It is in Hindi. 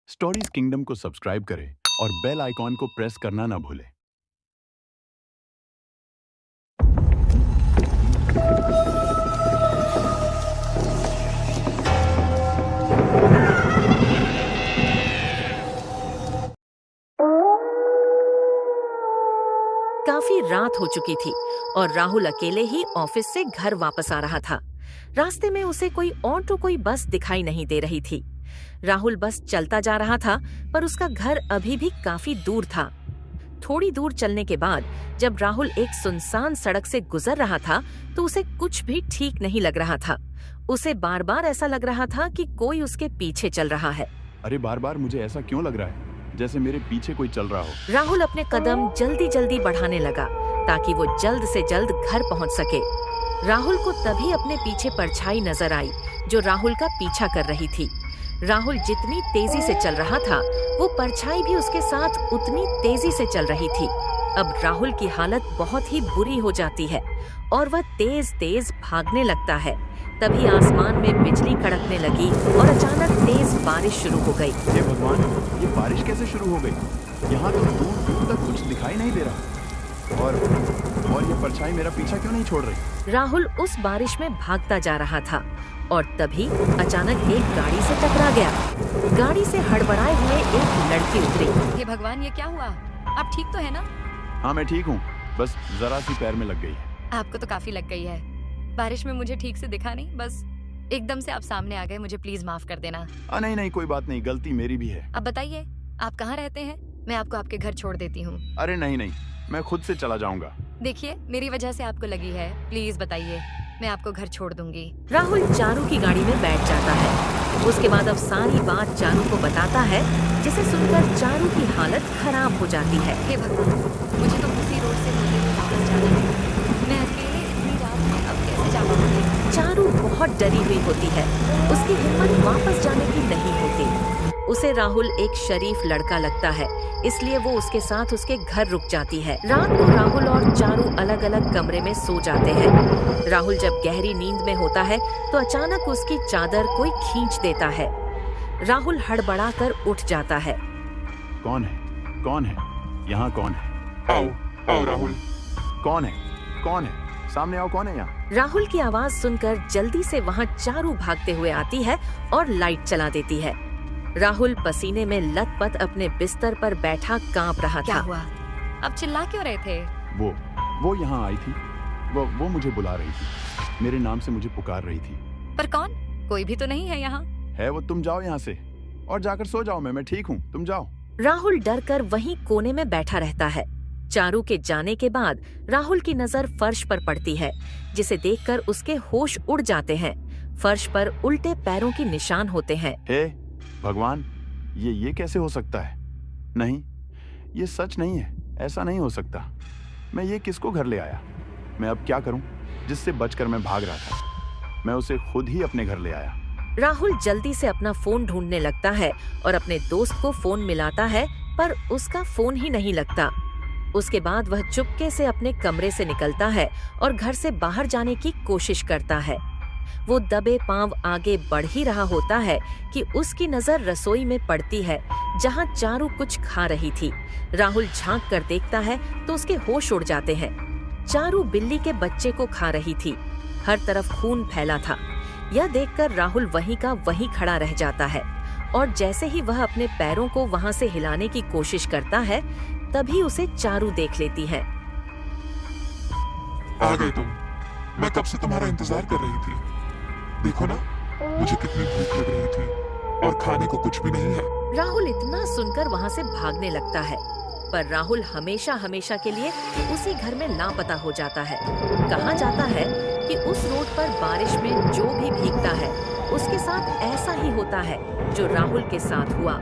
स्टोरीज किंगडम को सब्सक्राइब करें और बेल आइकॉन को प्रेस करना ना भूलें। काफी रात हो चुकी थी और राहुल अकेले ही ऑफिस से घर वापस आ रहा था। रास्ते में उसे कोई ऑटो कोई बस दिखाई नहीं दे रही थी। राहुल बस चलता जा रहा था, पर उसका घर अभी भी काफी दूर था। थोड़ी दूर चलने के बाद जब राहुल एक सुनसान सड़क से गुजर रहा था, तो उसे कुछ भी ठीक नहीं लग रहा था। उसे बार बार ऐसा लग रहा था कि कोई उसके पीछे चल रहा है। अरे बार बार मुझे ऐसा क्यों लग रहा है जैसे मेरे पीछे कोई चल रहा हो। राहुल अपने कदम जल्दी जल्दी बढ़ाने लगा ताकि वो जल्द से जल्द घर पहुंच सके। राहुल को तभी अपने पीछे परछाई नजर आई जो राहुल का पीछा कर रही थी। राहुल जितनी तेजी से चल रहा था, वो परछाई भी उसके साथ उतनी तेजी से चल रही थी। अब राहुल की हालत बहुत ही बुरी हो जाती है और वह तेज तेज भागने लगता है। तभी आसमान में बिजली कड़कने लगी और अचानक तेज बारिश शुरू हो गई। हे भगवान, ये बारिश कैसे शुरू हो गई? यहाँ तो दूर दूर तक कुछ दिखाई नहीं दे रहा और ये परछाई मेरा पीछा क्यों नहीं छोड़ रही? राहुल उस बारिश में भागता जा रहा था और तभी अचानक एक गाड़ी से टकरा गया। गाड़ी से हड़बड़ाए हुए एक लड़की उतरी। हे भगवान, ये क्या हुआ? आप ठीक तो है ना? हाँ मैं ठीक हूँ, बस जरा सी पैर में लग गई है। आपको तो काफी लग गई है। बारिश में मुझे ठीक से दिखा नहीं, बस एकदम से आप सामने आ गए। मुझे प्लीज माफ कर देना। नहीं नहीं, कोई बात नहीं, गलती मेरी भी है। अब बताइए, आप कहाँ रहते हैं? मैं आपको आपके घर छोड़ देती हूँ। अरे नहीं नहीं, मैं खुद से चला जाऊंगा। देखिए, मेरी वजह से आपको लगी है, प्लीज बताइए, मैं आपको घर छोड़ दूंगी। राहुल चारू की गाड़ी में बैठ जाता है। उसके बाद अब सारी बात चारू को बताता है, जिसे सुनकर चारू की हालत खराब हो जाती है। हे भगवान, मुझे तो उसी रोड से होते हुए वापस जाना है। मैं अकेले इतनी रात में अब कैसे जा पाऊंगी? चारू बहुत डरी हुई होती है। उसकी हिम्मत वापस जाने की नहीं होती। उसे राहुल एक शरीफ लड़का लगता है, इसलिए वो उसके साथ उसके घर रुक जाती है। रात को राहुल और चारू अलग अलग कमरे में सो जाते हैं। राहुल जब गहरी नींद में होता है तो अचानक उसकी चादर कोई खींच देता है। राहुल हड़बड़ाकर उठ जाता है। कौन है? कौन है? यहाँ कौन है? आओ आओ राहुल। कौन है? कौन है? सामने आओ, कौन है यहाँ? राहुल की आवाज सुनकर जल्दी से वहाँ चारू भागते हुए आती है और लाइट चला देती है। राहुल पसीने में लथपथ अपने बिस्तर पर बैठा कांप रहा क्या था। हुआ? आप चिल्ला क्यों रहे थे? वो यहाँ आई थी। वो मुझे बुला रही थी, मेरे नाम से मुझे पुकार रही थी। पर कौन? कोई भी तो नहीं है यहाँ। है वो। तुम जाओ यहाँ से और जाकर सो जाओ। मैं ठीक हूँ, तुम जाओ। राहुल डरकर वहीं कोने में बैठा रहता है। चारू के जाने के बाद राहुल की नजर फर्श पर पड़ती है, जिसे देखकर उसके होश उड़ जाते हैं। फर्श पर उल्टे पैरों की निशान होते हैं। हे भगवान, ये कैसे हो सकता है? नहीं, ये सच नहीं है, ऐसा नहीं हो सकता। मैं ये किसको घर ले आया? मैं अब क्या करूं? जिससे बचकर मैं भाग रहा था, मैं उसे खुद ही अपने घर ले आया। राहुल जल्दी से अपना फोन ढूंढने लगता है और अपने दोस्त को फोन मिलाता है, पर उसका फोन ही नहीं लगता। उसके बाद वह चुपके से अपने कमरे से निकलता है और घर से बाहर जाने की कोशिश करता है। वो दबे पांव आगे बढ़ ही रहा होता है कि उसकी नजर रसोई में पड़ती है, जहां चारू कुछ खा रही थी। राहुल झांक कर देखता है तो उसके होश उड़ जाते हैं। चारू बिल्ली के बच्चे को खा रही थी। हर तरफ खून फैला था। यह देखकर राहुल वहीं का वहीं खड़ा रह जाता है और जैसे ही वह अपने पैरों को वहां से हिलाने की कोशिश करता है, तभी उसे चारू देख लेती है। आ गए तुम। मैं कब से तुम्हारा इंतजार कर रही थी। देखो ना, मुझे कितनी भूख लग रही थी और खाने को कुछ भी नहीं है। राहुल इतना सुनकर वहां से भागने लगता है, पर राहुल हमेशा हमेशा के लिए उसी घर में लापता हो जाता है। कहा जाता है कि उस रोड पर बारिश में जो भी भीगता है, उसके साथ ऐसा ही होता है जो राहुल के साथ हुआ।